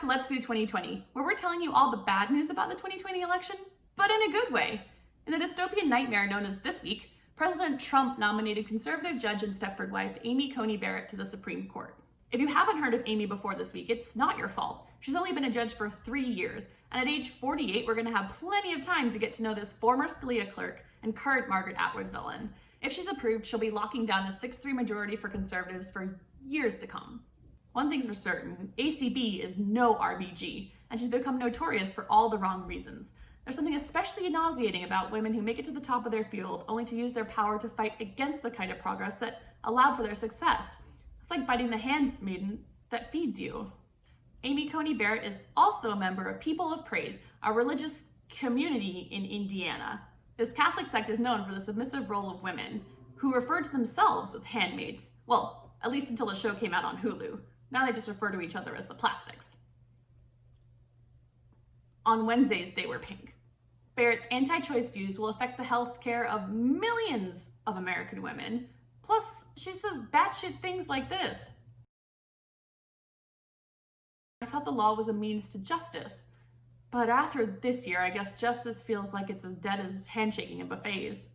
to Let's Do 2020, where we're telling you all the bad news about the 2020 election, but in a good way. In the dystopian nightmare known as This Week, President Trump nominated conservative judge and Stepford wife Amy Coney Barrett to the Supreme Court. If you haven't heard of Amy before this week, it's not your fault. She's only been a judge for 3 years, and at age 48, we're going to have plenty of time to get to know this former Scalia clerk and current Margaret Atwood villain. If she's approved, she'll be locking down a 6-3 majority for conservatives for years to come. One thing's for certain, ACB is no RBG, and she's become notorious for all the wrong reasons. There's something especially nauseating about women who make it to the top of their field only to use their power to fight against the kind of progress that allowed for their success. It's like biting the handmaiden that feeds you. Amy Coney Barrett is also a member of People of Praise, a religious community in Indiana. This Catholic sect is known for the submissive role of women, who refer to themselves as handmaids. Well, at least until the show came out on Hulu. Now they just refer to each other as the plastics. On Wednesdays, they were pink. Barrett's anti-choice views will affect the health care of millions of American women. Plus, she says batshit things like this. I thought the law was a means to justice. But after this year, I guess justice feels like it's as dead as handshaking in buffets.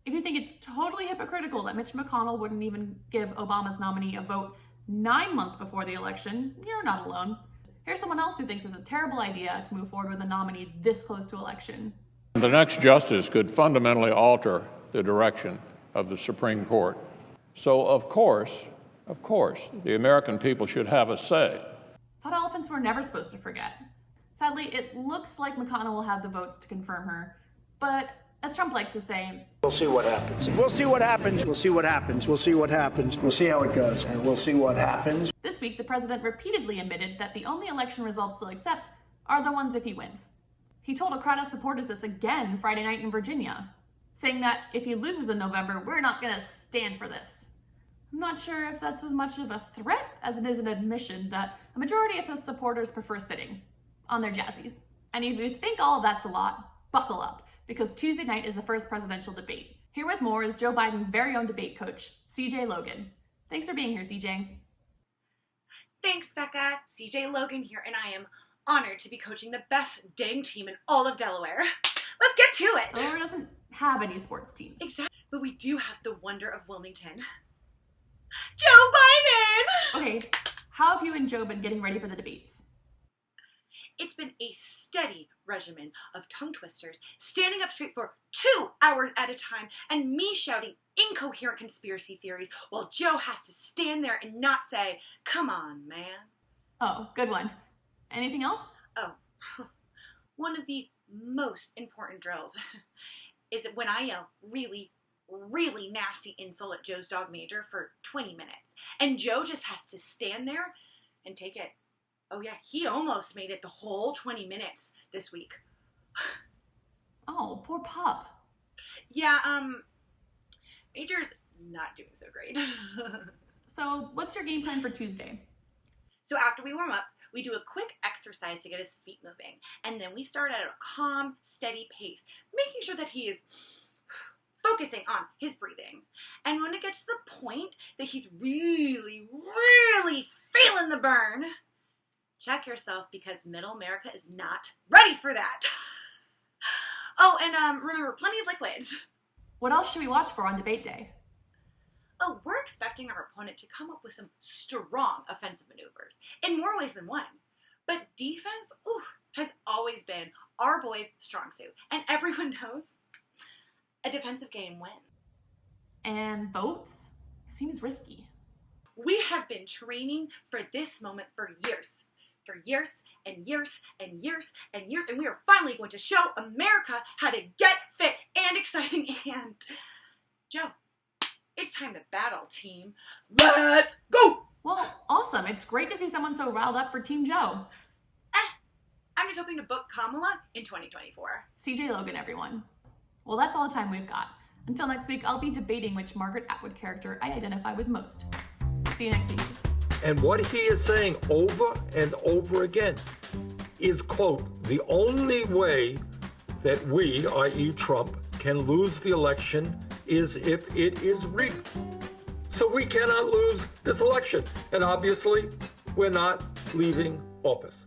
If you think it's totally hypocritical that Mitch McConnell wouldn't even give Obama's nominee a vote 9 months before the election, you're not alone. Here's someone else who thinks it's a terrible idea to move forward with a nominee this close to election. The next justice could fundamentally alter the direction of the Supreme Court. So, of course, the American people should have a say. Thought elephants were never supposed to forget. Sadly, it looks like McConnell will have the votes to confirm her, but as Trump likes to say, we'll see what happens. We'll see what happens. We'll see what happens. We'll see what happens. We'll see how it goes, and we'll see what happens. This week, the president repeatedly admitted that the only election results he'll accept are the ones if he wins. He told a crowd of supporters this again Friday night in Virginia, saying that if he loses in November, we're not going to stand for this. I'm not sure if that's as much of a threat as it is an admission that a majority of his supporters prefer sitting on their jazzies. And if you think all of that's a lot, buckle up, because Tuesday night is the first presidential debate. Here with more is Joe Biden's very own debate coach, CJ Logan. Thanks for being here, CJ. Thanks, Becca. CJ Logan here, and I am honored to be coaching the best dang team in all of Delaware. Let's get to it. Delaware doesn't have any sports teams. Exactly, but we do have the wonder of Wilmington. Joe Biden! Okay, how have you and Joe been getting ready for the debates? It's been a steady regimen of tongue twisters, standing up straight for 2 hours at a time, and me shouting incoherent conspiracy theories while Joe has to stand there and not say, "Come on, man." Oh, good one. Anything else? Oh, one of the most important drills is that when I yell really nasty insult at Joe's dog Major for 20 minutes, and Joe just has to stand there and take it. Oh yeah, he almost made it the whole 20 minutes this week. Oh, poor pup. Yeah, Major's not doing so great. So what's your game plan for Tuesday? So after we warm up, we do a quick exercise to get his feet moving, and then we start at a calm, steady pace, making sure that he is focusing on his breathing. And when it gets to the point that he's really feeling the burn, check yourself, because middle America is not ready for that. Oh, and remember, plenty of liquids. What else should we watch for on debate day? Oh, we're expecting our opponent to come up with some strong offensive maneuvers in more ways than one. But defense, has always been our boys' strong suit. And everyone knows a defensive game wins. And votes? Seems risky. We have been training for this moment for years. For years and years and years and years. And we are finally going to show America how to get fit and exciting. And Joe, it's time to battle, team. Let's go! Well, awesome. It's great to see someone so riled up for Team Joe. I'm just hoping to book Kamala in 2024. CJ Logan, everyone. Well, that's all the time we've got. Until next week, I'll be debating which Margaret Atwood character I identify with most. See you next week. And what he is saying over and over again is, quote, the only way that we, i.e. Trump, can lose the election is if it is rigged. So we cannot lose this election. And obviously, we're not leaving office.